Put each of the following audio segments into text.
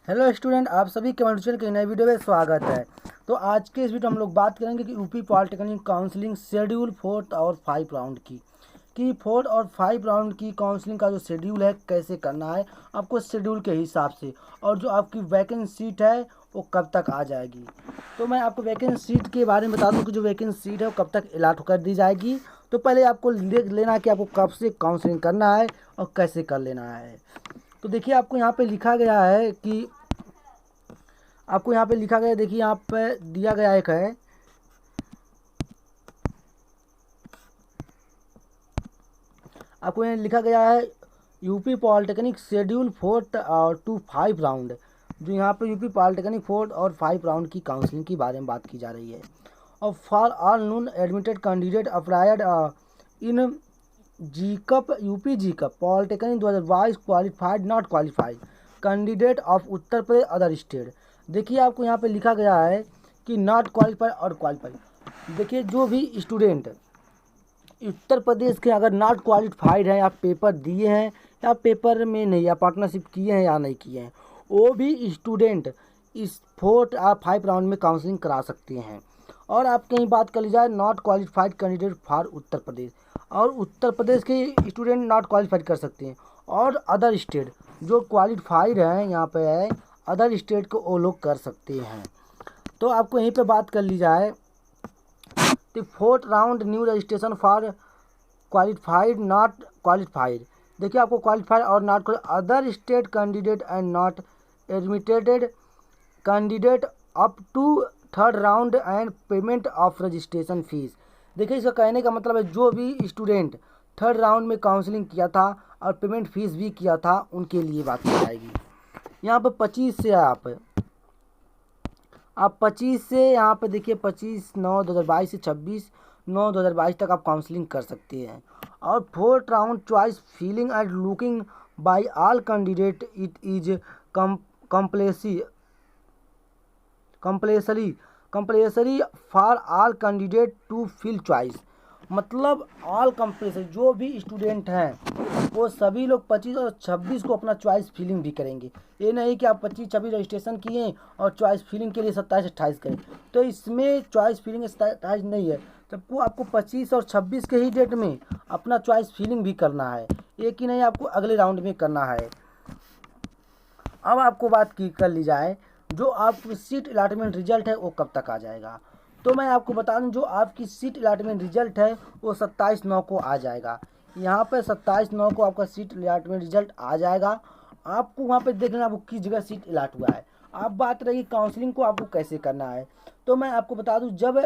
Hello student, आप सभी comment के नए वीडियो में स्वागत है। तो आज के इस वीडियो में हम लोग बात करेंगे कि UP polytechnic counselling schedule 4th और 5 राउंड की कि 4th और 5 राउंड की काउंसलिंग का जो शेड्यूल है कैसे करना है आपको शेड्यूल के हिसाब से, और जो आपकी वैकेंट सीट है वो कब तक आ जाएगी। तो मैं आपको वैकेंट सीट के बारे में बता दूं कि जो वैकेंट सीट है वो कब तक अलाट कर दी जाएगी। तो पहले आपको देख लेना कि आपको कब से काउंसलिंग करना है और कैसे कर लेना है। तो देखिए आपको यहाँ पे लिखा गया है कि देखिए यहाँ पे दिया गया एक है, आपको यहाँ लिखा गया है यूपी पॉलिटेक्निक शेड्यूल 4th और 5 राउंड। जो यहाँ पे यूपी पॉलिटेक्निक 4th और 5 राउंड की काउंसलिंग के बारे में बात की जा रही है। और for all non admitted candidate applied in JEECUP UP JEECUP polytechnic 2022 qualified not qualified candidate of Uttar Pradesh other state. देखिए आपको यहाँ पे लिखा गया है कि नॉट क्वालिफाइड और क्वालिफाइड। देखिए जो भी स्टूडेंट उत्तर प्रदेश के अगर नॉट क्वालिफाइड है या पेपर दिए हैं या पेपर में नहीं या पार्टनरशिप किए हैं या नहीं किए हैं, वो भी स्टूडेंट इस 4th या 5 राउंड में काउंसलिंग करा सकते हैं। और आप कहीं बात कर ली जाए not qualified candidate for Uttar Pradesh, और उत्तर प्रदेश के स्टूडेंट नॉट क्वालिफाइड कर सकते हैं। और अदर स्टेट जो क्वालिफाइड हैं यहाँ पे है अदर स्टेट को वो लोग कर सकते हैं। तो आपको यहीं पे बात कर ली जाए तो 4th round new registration for qualified not qualified. देखिए आपको क्वालिफाइड और not other state candidate and not admitted candidate up to 3rd round and payment of registration fees. देखिए इसका कहने का मतलब है जो भी स्टूडेंट 3rd राउंड में काउंसलिंग किया था और पेमेंट फीस भी किया था उनके लिए बात की जाएगी। यहाँ पर 25 से आप 25 से यहाँ पे देखिए 25/9/2022 से 26/9/2022 तक आप काउंसलिंग कर सकते हैं। और 4th round choice feeling and looking by all candidate it is compulsory for all candidate to fill choice. मतलब ऑल कंपल्सरी जो भी स्टूडेंट हैं वो सभी लोग 25 और 26 को अपना चॉइस फिलिंग भी करेंगे। ये नहीं कि आप 25-26 रजिस्ट्रेशन किए और चॉइस फिलिंग के लिए 27-28 करें, तो इसमें चॉइस फिलिंग 27-28 नहीं है। सबको आपको 25 और 26 के ही डेट में अपना चॉइस फिलिंग भी करना है, एक ही नहीं आपको अगले राउंड में करना है। अब आपको बात की कर ली जाए जो आपकी सीट अलॉटमेंट रिजल्ट है वो कब तक आ जाएगा। तो मैं आपको बता दूं जो आपकी सीट अलॉटमेंट रिजल्ट है वो 27/9 को आ जाएगा। यहाँ पे 27/9 को आपका सीट अलॉटमेंट रिजल्ट आ जाएगा। आपको वहाँ पे देखना आपको किस जगह सीट अलॉट हुआ है। आप बात रही काउंसलिंग को आपको कैसे करना है, तो मैं आपको बता दूँ जब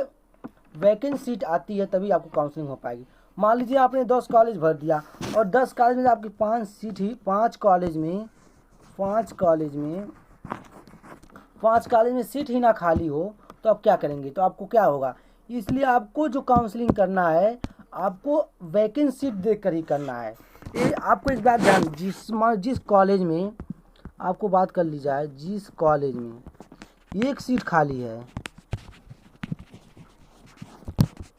वैकेंट सीट आती है तभी आपको काउंसलिंग हो पाएगी। मान लीजिए आपने 10 कॉलेज भर दिया और 10 कॉलेज में आपकी 5 सीट ही 5 कॉलेज में सीट ही ना खाली हो तो आप क्या करेंगे, तो आपको क्या होगा। इसलिए आपको जो काउंसलिंग करना है आपको वैकेंट सीट देख कर ही करना है। ये आपको इस बात ध्यान जिस कॉलेज में आपको बात कर ली जाए जिस कॉलेज में एक सीट खाली है,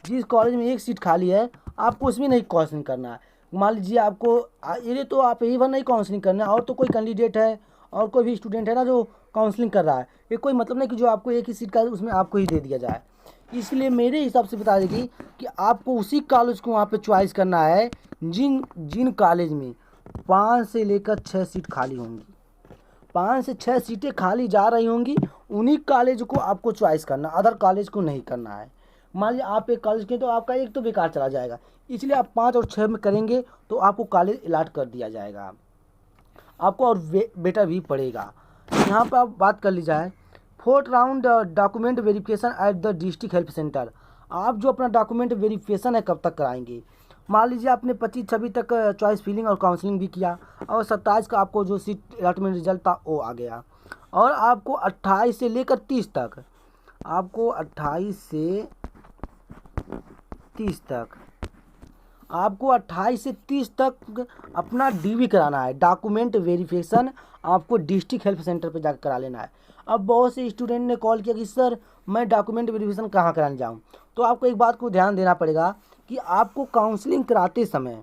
जिस कॉलेज में एक सीट खाली है आपको उसमें नहीं काउंसलिंग करना है। मान लीजिए आपको ये तो आप यही बार नहीं काउंसलिंग करना है और तो कोई कैंडिडेट है और कोई भी स्टूडेंट है ना जो काउंसलिंग कर रहा है, ये कोई मतलब नहीं कि जो आपको एक ही सीट का उसमें आपको ही दे दिया जाए। इसलिए मेरे हिसाब से बता देगी कि आपको उसी कॉलेज को वहाँ पे चॉइस करना है जिन जिन कॉलेज में 5 से लेकर 6 सीट खाली होंगी, 5 से 6 सीटें खाली जा रही होंगी, उन्हीं कॉलेज को आपको चॉइस करना, अदर कॉलेज को नहीं करना है। मान लीजिए आप एक कॉलेज के तो आपका एक तो बेकार चला जाएगा, इसलिए आप 5 और 6 में करेंगे तो आपको कॉलेज अलॉट कर दिया जाएगा आपको, और बेटर भी पड़ेगा। यहाँ पर आप बात कर ली जाए 4th round document verification at the district help centre. आप जो अपना डॉक्यूमेंट वेरिफिकेशन है कब तक कराएंगे। मान लीजिए आपने 25-26 तक चॉइस फिलिंग और काउंसलिंग भी किया और 27 का आपको जो सीट अलॉटमेंट रिजल्ट था वो आ गया, और आपको 28 से लेकर 30 तक, आपको 28 से 30 तक आपको 28 से 30 तक अपना डीवी कराना है, डॉक्यूमेंट वेरिफिकेशन आपको डिस्ट्रिक्ट हेल्प सेंटर पे जाकर करा लेना है। अब बहुत से स्टूडेंट ने कॉल किया कि सर मैं डॉक्यूमेंट वेरिफिकेशन कहाँ कराने जाऊँ, तो आपको एक बात को ध्यान देना पड़ेगा कि आपको काउंसलिंग कराते समय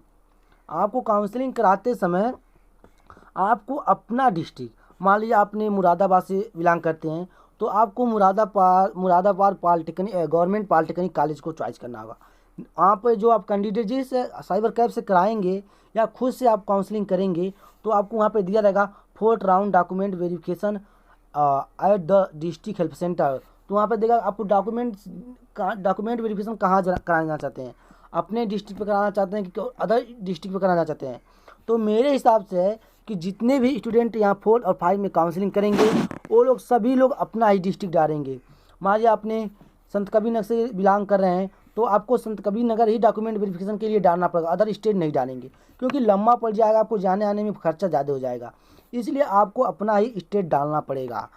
आपको अपना डिस्ट्रिक्ट मान लीजिए आपने मुरादाबाद से बिलोंग करते हैं, तो आपको Moradabad polytechnic government polytechnic college को चॉइस करना होगा। वहाँ पर जो आप कैंडिडेट जिस साइबर कैब से कराएंगे या खुद से आप काउंसलिंग करेंगे, तो आपको वहाँ पे दिया रहेगा 4th round document verification at the district help centre. तो वहाँ पे देगा आपको डॉक्यूमेंट वेरिफिकेशन कहाँ कराना चाहते हैं, अपने डिस्ट्रिक्ट पे कराना चाहते हैं कि अदर डिस्ट्रिक्ट पे कराना चाहते हैं। तो मेरे हिसाब से है कि जितने भी स्टूडेंट यहाँ 4 और 5 में काउंसलिंग करेंगे वो लोग सभी लोग अपना ही डिस्ट्रिक्ट डालेंगे। मान लीजिए आपने संत कबीर नगर से बिलोंग कर रहे हैं, तो आपको संत कबीर नगर ही डॉक्यूमेंट वेरिफिकेशन के लिए डालना पड़ेगा, अदर स्टेट नहीं डालेंगे, क्योंकि लंबा पड़ जाएगा, आपको जाने आने में खर्चा ज़्यादा हो जाएगा। इसलिए आपको अपना ही स्टेट डालना पड़ेगा।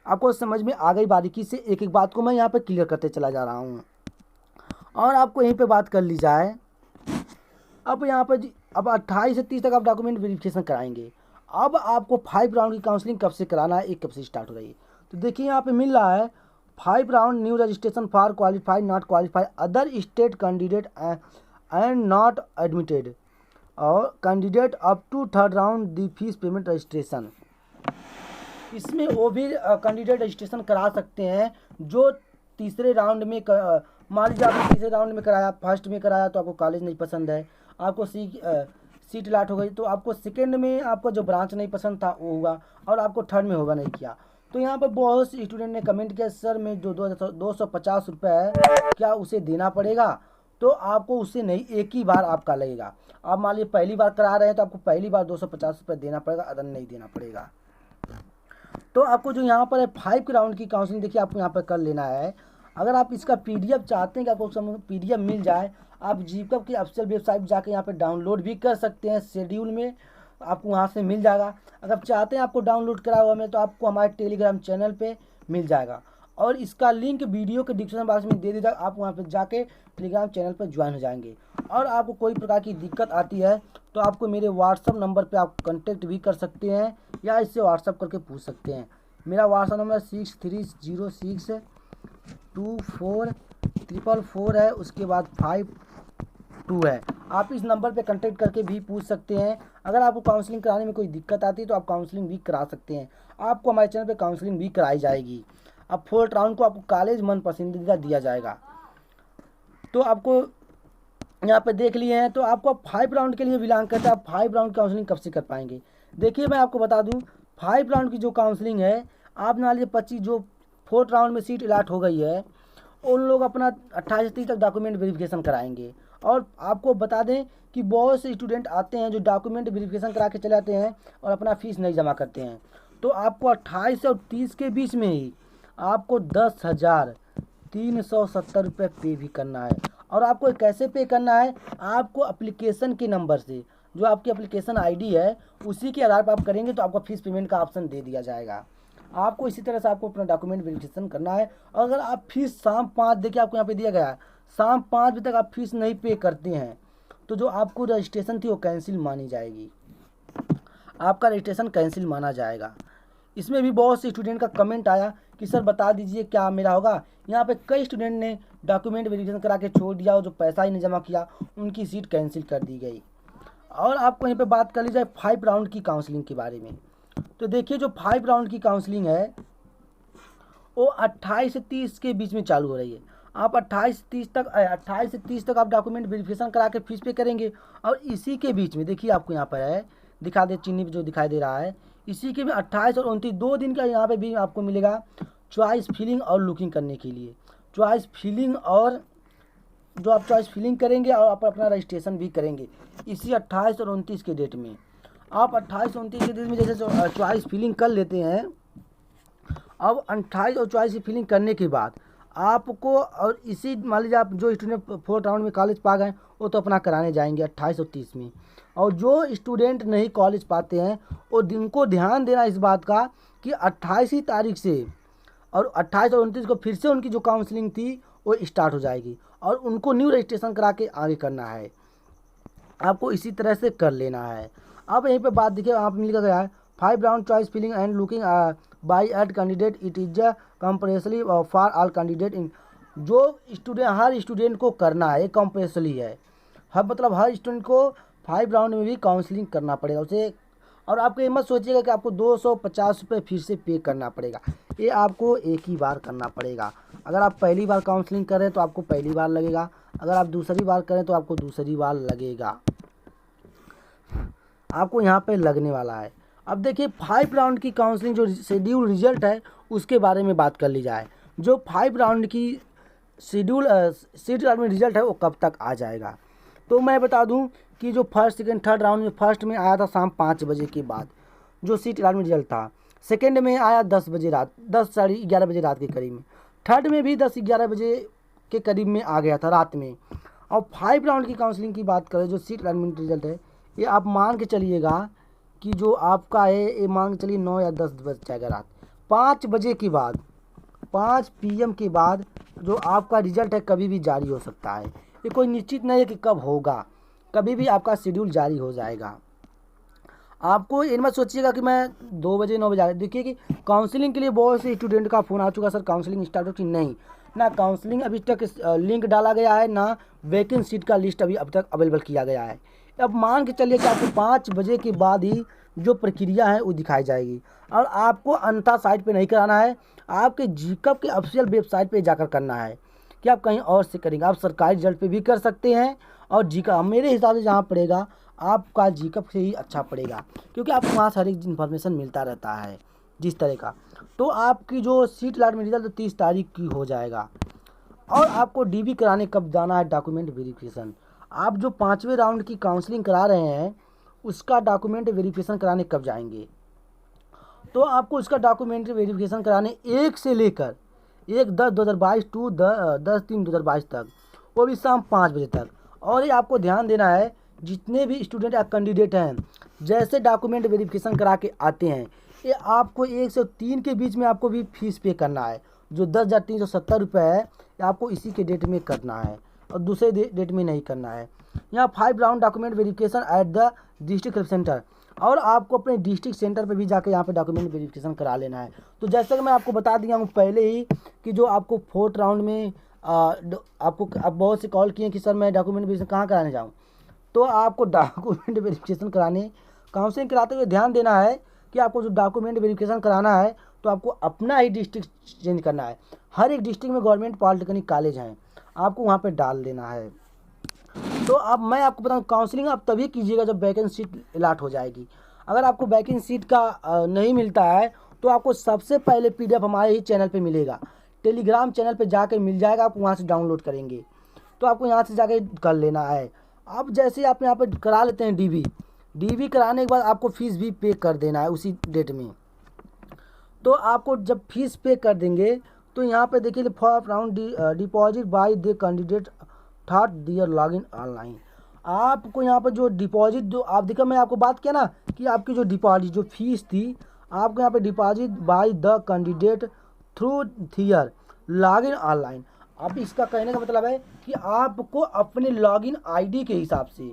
आपको समझ में आ गई? बारीकी से एक एक बात को मैं यहाँ पे क्लियर करते चला जा रहा हूँ। और आपको यहीं पे बात कर ली जाए, अब यहाँ पर अब 28 से 30 तक आप डॉक्यूमेंट वेरिफिकेशन कराएंगे। अब आपको 5 राउंड की काउंसलिंग कब से कराना है, एक कब से स्टार्ट हो रही है, तो देखिए यहाँ पे मिल रहा है 5 round new registration for qualified not qualified other state candidate and not admitted और candidate up to 3rd round the fee payment registration. इसमें वो भी कैंडिडेट रजिस्ट्रेशन करा सकते हैं जो तीसरे राउंड में मान लीजिए आपने तीसरे राउंड में कराया, फर्स्ट में कराया तो आपको कॉलेज नहीं पसंद है, आपको सीट अलॉट हो गई, तो आपको सेकेंड में आपको जो ब्रांच नहीं पसंद था वो हुआ और आपको थर्ड में होगा नहीं किया। तो यहाँ पर बहुत से स्टूडेंट ने कमेंट किया सर में जो 250 रुपये है क्या उसे देना पड़ेगा, तो आपको उससे नहीं, एक ही बार आपका लगेगा। आप मान लीजिए पहली बार करा रहे हैं तो आपको पहली बार 250 रुपये देना पड़ेगा, अदर नहीं देना पड़ेगा। तो आपको जो यहाँ पर है 5 राउंड की काउंसलिंग देखिए आपको यहाँ पर कर लेना है। अगर आप इसका PDF चाहते हैं कि आपको PDF मिल जाए, आप जीकब की ऑफिशियल वेबसाइट जाके यहाँ पे डाउनलोड भी कर सकते हैं, शेड्यूल में आपको वहाँ से मिल जाएगा। अगर आप चाहते हैं आपको डाउनलोड करा हुआ में तो आपको हमारे टेलीग्राम चैनल पे मिल जाएगा और इसका लिंक वीडियो के डिस्क्रिप्शन बॉक्स में दे दीजिएगा, आप वहाँ पे जाके टेलीग्राम चैनल पर ज्वाइन हो जाएंगे। और आपको कोई प्रकार की दिक्कत आती है तो आपको मेरे व्हाट्सअप नंबर पर आप कॉन्टेक्ट भी कर सकते हैं या इससे व्हाट्सअप करके पूछ सकते हैं। मेरा व्हाट्सअप नंबर 63062444 है, उसके बाद 52 है। आप इस नंबर पे कांटेक्ट करके भी पूछ सकते हैं। अगर आपको काउंसलिंग कराने में कोई दिक्कत आती है तो आप काउंसलिंग भी करा सकते हैं, आपको हमारे चैनल पे काउंसलिंग भी कराई जाएगी। अब 4th राउंड को आपको कॉलेज मन पसंदीदा दिया जाएगा। तो आपको यहाँ पे देख लिए हैं, तो आपको 5 राउंड के लिए बिलोंग करते हैं, आप 5 राउंड काउंसलिंग कब से कर पाएंगे। देखिए मैं आपको बता दूँ 5 राउंड की जो काउंसलिंग है, आप मान लीजिए 25 जो 4th राउंड में सीट अलॉट हो गई है उन लोग अपना 28 से 30 तक डॉक्यूमेंट वेरिफिकेशन कराएंगे। और आपको बता दें कि बहुत से स्टूडेंट आते हैं जो डॉक्यूमेंट वेरिफिकेशन करा के चले आते हैं और अपना फीस नहीं जमा करते हैं। तो आपको 28 और 30 के बीच में ही आपको 10,370 रुपये पे भी करना है। और आपको कैसे पे करना है, आपको एप्लीकेशन के नंबर से, जो आपकी एप्लीकेशन ID है उसी के आधार पर आप करेंगे तो आपको फीस पेमेंट का ऑप्शन दे दिया जाएगा। आपको इसी तरह से आपको अपना डॉक्यूमेंट वेरिफिकेशन करना है। और अगर आप फीस शाम 5 देखिए आपको यहाँ पे दिया गया है, शाम 5 बजे तक आप फीस नहीं पे करते हैं तो जो आपको रजिस्ट्रेशन थी वो कैंसिल मानी जाएगी, आपका रजिस्ट्रेशन कैंसिल माना जाएगा। इसमें भी बहुत से स्टूडेंट का कमेंट आया कि सर बता दीजिए क्या मेरा होगा। यहाँ पे कई स्टूडेंट ने डॉक्यूमेंट वेरिफिकेशन करा के छोड़ दिया और जो पैसा ही नहीं जमा किया उनकी सीट कैंसिल कर दी गई। और आपको यहीं पे बात कर ली जाए 5 राउंड की काउंसलिंग के बारे में, तो देखिए जो 5 राउंड की काउंसलिंग है वो 28 से 30 के बीच में चालू हो रही है। आप 28 से 30 तक आप डॉक्यूमेंट वेरिफिकेशन करा के फीस पे करेंगे। और इसी के बीच में देखिए आपको यहाँ पर है दिखा दे चिन्ह जो दिखाई दे रहा है, इसी के भी 28 और 29 2 दिन का यहाँ पे भी आपको मिलेगा चॉइस फिलिंग और लुकिंग करने के लिए। चॉइस फिलिंग और जो आप चॉइस फिलिंग करेंगे और आप अपना रजिस्ट्रेशन भी करेंगे इसी 28 और 29 के डेट में। आप 28 और 29 के डेट में जैसे चॉइस फिलिंग कर लेते हैं, अब 28 और चॉइस फिलिंग करने के बाद आपको और इसी मान लीजिए आप जो स्टूडेंट 4th राउंड में कॉलेज पा गए वो तो अपना कराने जाएंगे 28 और 30 में। और जो स्टूडेंट नहीं कॉलेज पाते हैं वो दिन को ध्यान देना इस बात का कि 28 ही तारीख से और 28 और 29 को फिर से उनकी जो काउंसलिंग थी वो स्टार्ट हो जाएगी और उनको न्यू रजिस्ट्रेशन करा के आगे करना है। आपको इसी तरह से कर लेना है। अब यहीं पे बात देखिए यहाँ पे लिखा गया है 5 round choice filling and looking by at candidate it is compulsory for all candidate in. जो स्टूडेंट हर स्टूडेंट को करना है, कंपल्सरी है, हर मतलब हर स्टूडेंट को 5 राउंड में भी काउंसलिंग करना पड़ेगा उसे। और आपको ये मत सोचिएगा कि आपको 250 रुपये फिर से पे करना पड़ेगा, ये आपको एक ही बार करना पड़ेगा। अगर आप पहली बार काउंसलिंग कर रहे हैं तो आपको पहली बार लगेगा, अगर आप दूसरी बार करें तो आपको दूसरी बार लगेगा, आपको यहाँ पे लगने वाला है। अब देखिए 5 राउंड की काउंसलिंग जो शेड्यूल रिजल्ट है उसके बारे में बात कर ली जाए। जो 5 राउंड की शेड्यूल सीट अलॉटमेंट रिजल्ट है वो कब तक आ जाएगा, तो मैं बता दूं कि जो फर्स्ट सेकंड थर्ड राउंड में फर्स्ट में आया था शाम 5 बजे के बाद जो सीट अलॉटमेंट रिजल्ट था, सेकंड में आया 10 बजे रात 10 साढ़े 11 बजे रात के करीब में, थर्ड में भी 10-11 बजे के करीब में आ गया था रात में। और 5 राउंड की काउंसलिंग की बात करें जो सीट अलॉटमेंट रिजल्ट है, ये आप मान के चलिएगा कि जो आपका है ये मान के चलिए 9 या 10 बज जाएगा रात 5 बजे के बाद 5 PM के बाद जो आपका रिजल्ट है कभी भी जारी हो सकता है। ये कोई निश्चित नहीं है कि कब होगा, कभी भी आपका शेड्यूल जारी हो जाएगा। आपको ये मत सोचिएगा कि मैं 2 बजे 9 बजे देखिए कि काउंसलिंग के लिए बहुत से स्टूडेंट का फ़ोन आ चुका, सर काउंसलिंग स्टार्ट हो चुकी नहीं, ना काउंसलिंग अभी तक लिंक डाला गया है, ना वैकेंट सीट का लिस्ट अभी अब तक अवेलेबल किया गया है। अब मान के चलिए कि आपको 5 बजे के बाद ही जो प्रक्रिया है वो दिखाई जाएगी, और आपको अंतः साइट पे नहीं कराना है, आपके जीकअप के ऑफिशियल वेबसाइट पे जाकर करना है कि आप कहीं और से करेंगे। आप सरकारी रिजल्ट पे भी कर सकते हैं, और जीकअप मेरे हिसाब से जहाँ पड़ेगा आपका जीकअप से ही अच्छा पड़ेगा, क्योंकि आपको वहाँ से हर एक इन्फॉर्मेशन मिलता रहता है जिस तरह का। तो आपकी जो सीट अलॉटमेंट रिजल्ट 30 तारीख की हो जाएगा। और आपको DV कराने कब जाना है, डॉक्यूमेंट वेरिफिकेशन। आप जो 5वें राउंड की काउंसलिंग करा रहे हैं उसका डॉक्यूमेंट वेरिफिकेशन कराने कब जाएंगे, तो आपको उसका डॉक्यूमेंट वेरिफिकेशन कराने 1 से लेकर 1/10/2022 टू 10/3/2022 तक, वो भी शाम 5 बजे तक। और ये आपको ध्यान देना है जितने भी स्टूडेंट या कैंडिडेट हैं जैसे डॉक्यूमेंट वेरिफिकेशन करा के आते हैं, ये आपको 1 से 3 के बीच में आपको भी फीस पे करना है। जो 10,370 रुपये है ये आपको इसी के डेट में करना है और दूसरे डेट में नहीं करना है। यहाँ 5 round document verification at the district health centre, और आपको अपने डिस्ट्रिक्ट सेंटर पे भी जाकर यहाँ पे डॉक्यूमेंट वेरिफिकेशन करा लेना है। तो जैसे कि मैं आपको बता दिया हूँ पहले ही कि जो आपको 4th राउंड में आपको आप बहुत से कॉल किए कि सर मैं डॉक्यूमेंट वेरिफिकेशन कहाँ कराने जाऊँ, तो आपको डॉक्यूमेंट वेरिफिकेशन कराने काउंसलिंग कराते हुए ध्यान देना है कि आपको जो डॉक्यूमेंट वेरिफिकेशन कराना है तो आपको अपना ही डिस्ट्रिक्ट चेंज करना है। हर एक डिस्ट्रिक्ट में गवर्नमेंट पॉलिटेक्निक कॉलेज हैं, आपको वहाँ पे डाल देना है। तो अब मैं आपको बताऊँ काउंसलिंग आप तभी कीजिएगा जब वैकेंट सीट अलॉट हो जाएगी। अगर आपको वैकेंट सीट का नहीं मिलता है तो आपको सबसे पहले PDF हमारे ही चैनल पे मिलेगा, टेलीग्राम चैनल पे जाके मिल जाएगा, आप वहाँ से डाउनलोड करेंगे। तो आपको यहाँ से जाके कर लेना है। अब जैसे आप यहाँ पर करा लेते हैं DV कराने के बाद आपको फ़ीस भी पे कर देना है उसी डेट में। तो आपको जब फीस पे कर देंगे तो यहाँ पे देखिए four round deposit by the candidate third their login online, आपको यहाँ पर जो डिपॉजिट जो आप देखा मैं आपको बात किया ना कि आपकी जो डिपॉजिट जो फीस थी आपको यहाँ पे deposit by the candidate through there login online. अब इसका कहने का मतलब है कि आपको अपने लॉगिन ID के हिसाब से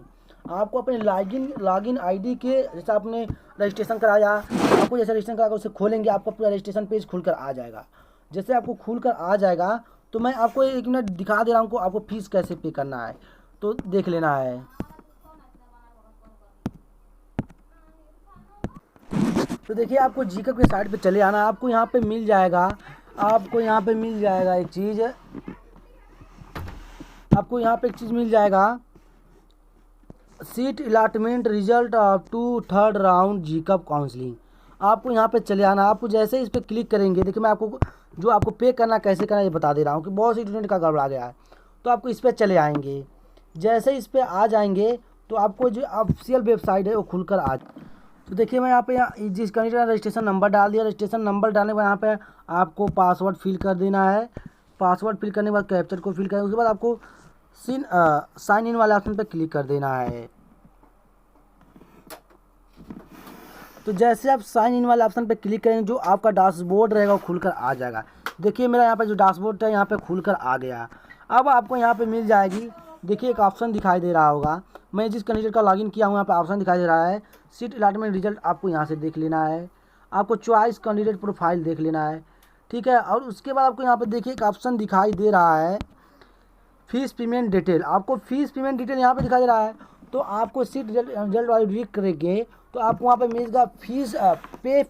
आपको अपने लॉगिन ID के जैसे आपने रजिस्ट्रेशन कराया, आपको जैसे रजिस्ट्रेशन करा उसे खोलेंगे आपको पूरा रजिस्ट्रेशन पेज खुलकर आ जाएगा। जैसे आपको खुलकर आ जाएगा तो मैं आपको 1 मिनट दिखा दे रहा हूँ आपको फीस कैसे पे करना है, तो देख लेना है। तो देखिए आपको जीकअप के साइट पे चले आना, आपको यहाँ पे मिल जाएगा, आपको यहाँ पे मिल जाएगा एक चीज़, आपको यहाँ पे एक चीज़ मिल जाएगा seat allotment result up to 3rd round JEECUP counselling. आपको यहाँ पे चले आना, आपको जैसे इस पर क्लिक करेंगे देखिए मैं आपको जो आपको पे करना कैसे करना ये बता दे रहा हूँ कि बहुत से स्टूडेंट का गड़बड़ा गया है। तो आपको इस पर चले आएंगे, जैसे इस पर आ जाएंगे तो आपको जो ऑफिशियल वेबसाइट है वो खुलकर आ, तो देखिए मैं यहाँ पे जिस कैंडिडेट ने रजिस्ट्रेशन नंबर डाल दिया, रजिस्ट्रेशन नंबर डालने के बाद यहाँ पे आपको पासवर्ड फिल कर देना है। पासवर्ड फिल करने के बाद कैप्चर को फिल करने उसके बाद आपको साइन इन वाले ऑप्शन पे क्लिक कर देना है। तो जैसे आप साइन इन वाले ऑप्शन पे क्लिक करेंगे जो आपका डैशबोर्ड रहेगा वो खुलकर आ जाएगा। देखिए मेरा यहाँ पे जो डैशबोर्ड है यहाँ पे खुलकर आ गया। अब आपको यहाँ पे मिल जाएगी, देखिए एक ऑप्शन दिखाई दे रहा होगा, मैं जिस कैंडिडेट का लॉगिन किया हूँ यहाँ पे ऑप्शन दिखाई दे रहा है सीट अलॉटमेंट रिजल्ट, आपको यहाँ से देख लेना है। आपको चॉइस कैंडिडेट प्रोफाइल देख लेना है, ठीक है। और उसके बाद आपको यहाँ पे देखिए एक ऑप्शन दिखाई दे रहा है फीस पेमेंट डिटेल, आपको फीस पेमेंट डिटेल यहाँ पे दिखाई दे रहा है। तो आपको सीट रिजल्ट वाली क्लिक करेंगे तो आपको वहाँ पे मिलेगा फीस पे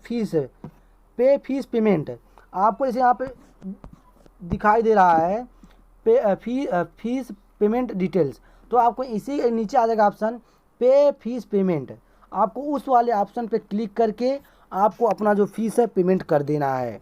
फीस पेमेंट। आपको जैसे यहाँ पे दिखाई दे रहा है फीस पेमेंट डिटेल्स, तो आपको इसी नीचे आ जाएगा ऑप्शन पे फीस पेमेंट। आपको उस वाले ऑप्शन पे क्लिक करके आपको अपना जो फीस है पेमेंट कर देना है।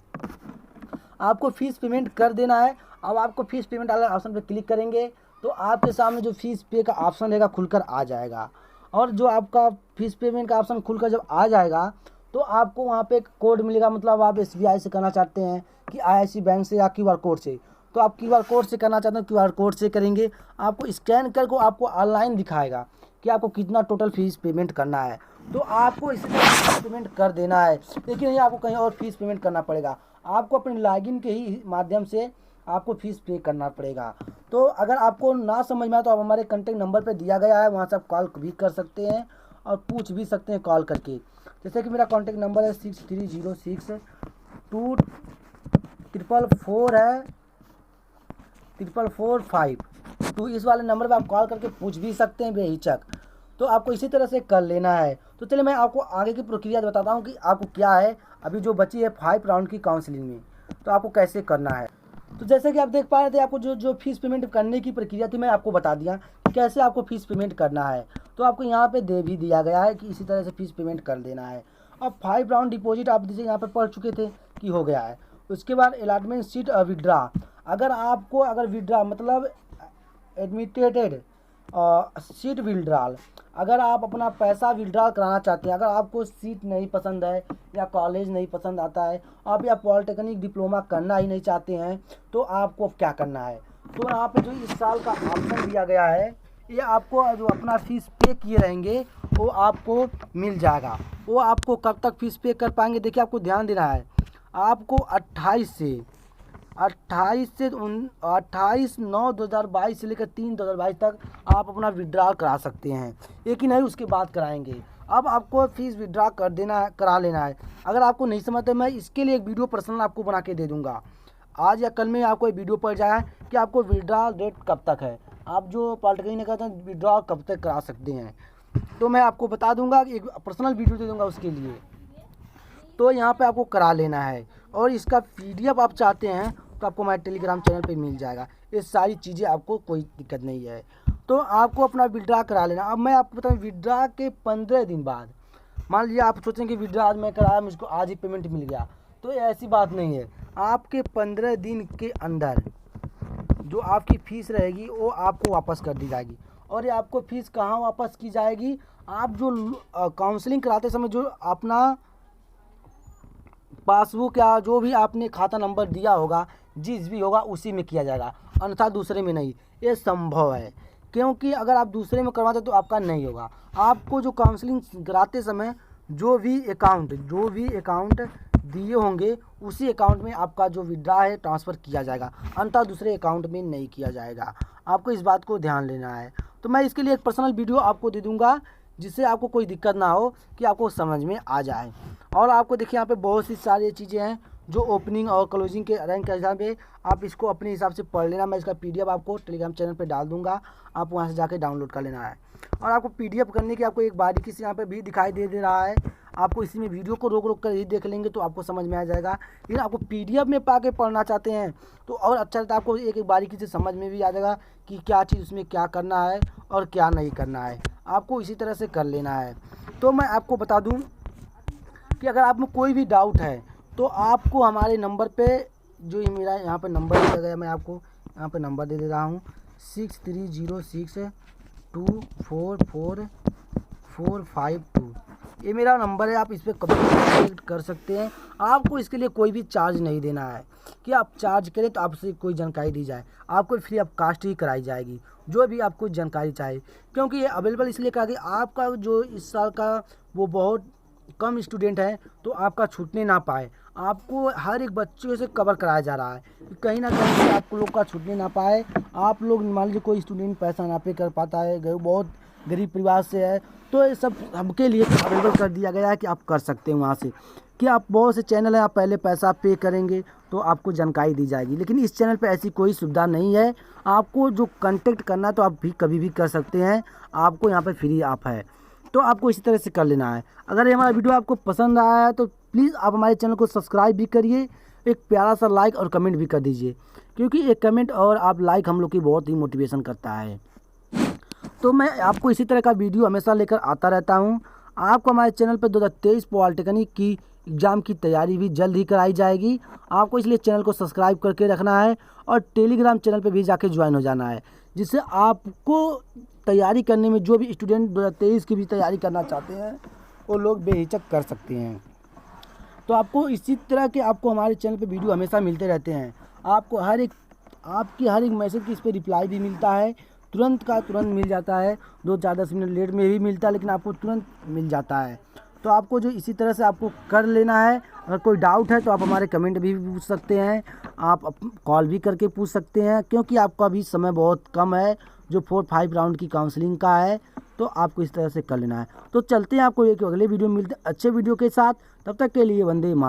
आपको फीस पेमेंट कर देना है। अब आपको फीस पेमेंट वाले ऑप्शन पे क्लिक करेंगे तो आपके सामने जो फीस पे का ऑप्शन रहेगा खुलकर आ जाएगा। और जो आपका फीस पेमेंट का ऑप्शन खुलकर जब आ जाएगा तो आपको वहाँ पे एक कोड मिलेगा, मतलब आप SBI से करना चाहते हैं कि IIC बैंक से या QR कोड से, तो आप QR कोड से करना चाहते हैं QR कोड से करेंगे। आपको स्कैन करके आपको ऑनलाइन दिखाएगा कि आपको कितना टोटल फीस पेमेंट करना है, तो आपको इसी तरह फीस पेमेंट कर देना है। लेकिन नहीं, आपको कहीं और फीस पेमेंट करना पड़ेगा। आपको अपने लॉगिन के ही माध्यम से आपको फीस पे करना पड़ेगा। तो अगर आपको ना समझ में आए तो आप हमारे कॉन्टैक्ट नंबर पे दिया गया है, वहाँ से आप कॉल भी कर सकते हैं और पूछ भी सकते हैं कॉल करके। जैसे कि मेरा कॉन्टैक्ट नंबर है 63062444 है 4445। तो इस वाले नंबर पे आप कॉल करके पूछ भी सकते हैं बेहिचक। तो आपको इसी तरह से कर लेना है। तो चलिए मैं आपको आगे की प्रक्रिया बताता हूँ कि आपको क्या है अभी जो बची है 5 राउंड की काउंसलिंग में, तो आपको कैसे करना है। तो जैसे कि आप देख पा रहे थे, आपको जो फीस पेमेंट करने की प्रक्रिया थी मैं आपको बता दिया कि कैसे आपको फीस पेमेंट करना है। तो आपको यहाँ पे दे भी दिया गया है कि इसी तरह से फीस पेमेंट कर देना है। अब 5 राउंड डिपॉजिट आप जैसे यहाँ पे पढ़ चुके थे कि हो गया है। उसके बाद अलॉटमेंट सीट विड्रा, अगर विड्रा मतलब एडमिटेड सीट विड्रॉल, अगर आप अपना पैसा विड्रॉल कराना चाहते हैं, अगर आपको सीट नहीं पसंद है या कॉलेज नहीं पसंद आता है, आप या पॉलिटेक्निक डिप्लोमा करना ही नहीं चाहते हैं, तो आपको क्या करना है। तो यहाँ पे जो इस साल का ऑप्शन दिया गया है, ये आपको जो अपना फीस पे किए रहेंगे वो आपको मिल जाएगा। वो आपको कब तक फीस पे कर पाएंगे, देखिए आपको ध्यान देना है। आपको 28/9/2022 से लेकर 3/2022 तक आप अपना विड्रॉल करा सकते हैं, लेकिन नहीं उसके बाद कराएंगे। अब आपको फीस विड्रॉ करा लेना है। अगर आपको नहीं समझते, मैं इसके लिए एक वीडियो पर्सनल आपको बना के दे दूंगा। आज या कल में आपको एक वीडियो पड़ जाएगा कि आपको विड्रॉल डेट कब तक है, आप जो पॉलिटेक्निक में कहते हैं विड्रॉल कब तक करा सकते हैं, तो मैं आपको बता दूंगा, एक पर्सनल वीडियो दे दूंगा उसके लिए। तो यहाँ पे आपको करा लेना है। और इसका PDF आप चाहते हैं तो आपको हमारे टेलीग्राम चैनल पे मिल जाएगा। ये सारी चीज़ें आपको कोई दिक्कत नहीं है। तो आपको अपना विड्रा करा लेना। अब मैं आपको बताऊँ, विड्रा के 15 दिन बाद, मान लीजिए आप सोचें कि विड्रा आज मैं कराया, मुझको आज ही पेमेंट मिल गया, तो ऐसी बात नहीं है। आपके 15 दिन के अंदर जो आपकी फ़ीस रहेगी वो आपको वापस कर दी जाएगी। और ये आपको फ़ीस कहाँ वापस की जाएगी, आप जो काउंसलिंग कराते समय जो अपना पासबुक या जो भी आपने खाता नंबर दिया होगा, जिस भी होगा उसी में किया जाएगा, अन्यथा दूसरे में नहीं। ये संभव है, क्योंकि अगर आप दूसरे में करवाते तो आपका नहीं होगा। आपको जो काउंसलिंग कराते समय जो भी अकाउंट दिए होंगे उसी अकाउंट में आपका जो विड्रा है ट्रांसफ़र किया जाएगा, अन्यथा दूसरे अकाउंट में नहीं किया जाएगा। आपको इस बात को ध्यान लेना है। तो मैं इसके लिए एक पर्सनल वीडियो आपको दे दूँगा, जिससे आपको कोई दिक्कत ना हो, कि आपको समझ में आ जाए। और आपको देखिए यहाँ पे बहुत सी सारी चीज़ें हैं जो ओपनिंग और क्लोजिंग के रैंक के हिसाब से आप इसको अपने हिसाब से पढ़ लेना। मैं इसका PDF आपको टेलीग्राम चैनल पे डाल दूंगा, आप वहाँ से जाके डाउनलोड कर लेना है। और आपको PDF करने की आपको एक बारीकी से यहाँ पे भी दिखाई दे रहा है। आपको इसी में वीडियो को रोक कर ही देख लेंगे तो आपको समझ में आ जाएगा। लेकिन आपको PDF में पा के पढ़ना चाहते हैं तो और अच्छा रहता है, आपको एक बारीकी से समझ में भी आ जाएगा कि क्या चीज़ उसमें क्या करना है और क्या नहीं करना है। आपको इसी तरह से कर लेना है। तो मैं आपको बता दूँ कि अगर आप में कोई भी डाउट है तो आपको हमारे नंबर पे, जो ये मेरा यहाँ पे नंबर दिया गया, मैं आपको यहाँ पे नंबर दे रहा हूँ 6306244452, ये मेरा नंबर है। आप इस पर कभी कॉन्टैक्ट कर सकते हैं। आपको इसके लिए कोई भी चार्ज नहीं देना है कि आप चार्ज करें तो आपसे कोई जानकारी दी जाए, आपको फ्री ऑफ कास्ट ही कराई जाएगी जो भी आपको जानकारी चाहिए। क्योंकि ये अवेलेबल इसलिए करा कि आपका जो इस साल का वो बहुत कम स्टूडेंट है, तो आपका छूटने ना पाए। आपको हर एक बच्चे से कवर कराया जा रहा है, कहीं ना कहीं से आप लोग का छूटने ना पाए। आप लोग मान लीजिए कोई स्टूडेंट पैसा ना पे कर पाता है, बहुत गरीब परिवार से है, तो ये सब सबके लिए अवेलेबल कर दिया गया है कि आप कर सकते हैं वहाँ से। कि आप बहुत से चैनल हैं, आप पहले पैसा पे करेंगे तो आपको जानकारी दी जाएगी, लेकिन इस चैनल पे ऐसी कोई सुविधा नहीं है। आपको जो कांटेक्ट करना है तो आप भी कभी भी कर सकते हैं, आपको यहाँ पे फ्री आप है, तो आपको इसी तरह से कर लेना है। अगर ये हमारा वीडियो आपको पसंद आया है तो प्लीज़ आप हमारे चैनल को सब्सक्राइब भी करिए, एक प्यारा सा लाइक और कमेंट भी कर दीजिए, क्योंकि एक कमेंट और आप लाइक हम लोग की बहुत ही मोटिवेशन करता है। तो मैं आपको इसी तरह का वीडियो हमेशा लेकर आता रहता हूँ। आपको हमारे चैनल पर 2023 पॉलिटेक्निक की एग्ज़ाम की तैयारी भी जल्द ही कराई जाएगी। आपको इसलिए चैनल को सब्सक्राइब करके रखना है और टेलीग्राम चैनल पर भी जाके ज्वाइन हो जाना है, जिससे आपको तैयारी करने में जो भी स्टूडेंट 2023 की भी तैयारी करना चाहते हैं वो लोग बेहिचक कर सकते हैं। तो आपको इसी तरह के आपको हमारे चैनल पे वीडियो हमेशा मिलते रहते हैं। आपको आपकी हर एक मैसेज की इस पर रिप्लाई भी मिलता है, तुरंत का तुरंत मिल जाता है, 2-4-10 मिनट लेट में भी मिलता है, लेकिन आपको तुरंत मिल जाता है। तो आपको जो इसी तरह से आपको कर लेना है। अगर कोई डाउट है तो आप हमारे कमेंट भी पूछ सकते हैं, आप कॉल भी करके पूछ सकते हैं, क्योंकि आपका भी समय बहुत कम है जो 4-5 राउंड की काउंसलिंग का है, तो आपको इस तरह से कर लेना है। तो चलते हैं, आपको एक अगले वीडियो में मिलते हैं अच्छे वीडियो के साथ। तब तक के लिए वंदे मातरम।